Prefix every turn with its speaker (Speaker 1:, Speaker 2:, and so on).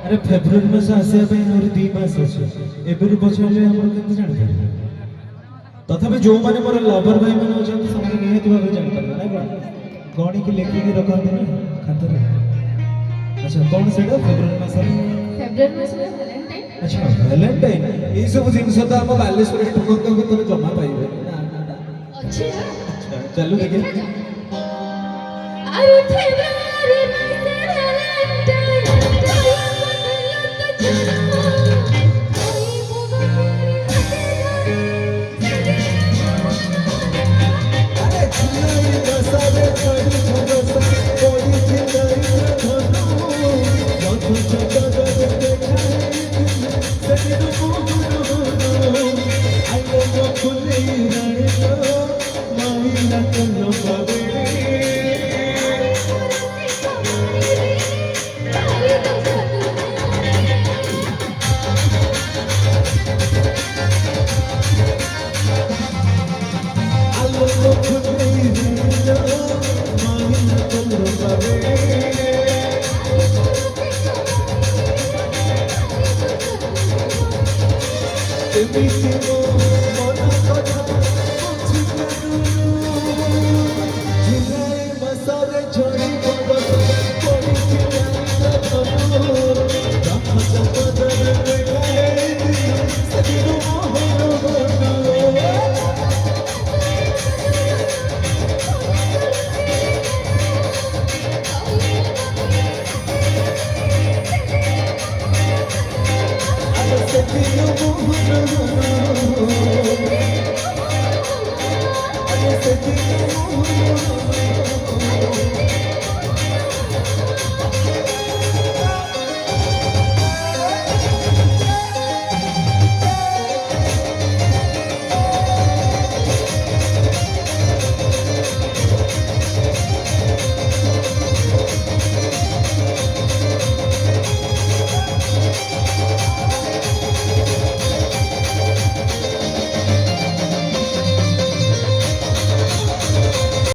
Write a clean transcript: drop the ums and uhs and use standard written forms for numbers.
Speaker 1: अरे फेब्रुआरी मास आसिया पे और 2 मास अछि एबेरु पछले हमर केते जानि पारे तथापि जो माने मोर लवर भाई माने अछन समझ निहित भाबे जानि पारे ना गणी के लेखि के रखन ना खातर अच्छा कौन सेटा फेब्रुआरी मास
Speaker 2: में वैलेंटाइन
Speaker 1: अच्छा वैलेंटाइन ई सब जिंस तो हम बालेश्वर ठोक के तो जमा पाइबे
Speaker 2: अच्छे
Speaker 1: अच्छा चलो देखे
Speaker 2: अरे फेब्रुआरी मास वैलेंटाइन
Speaker 1: I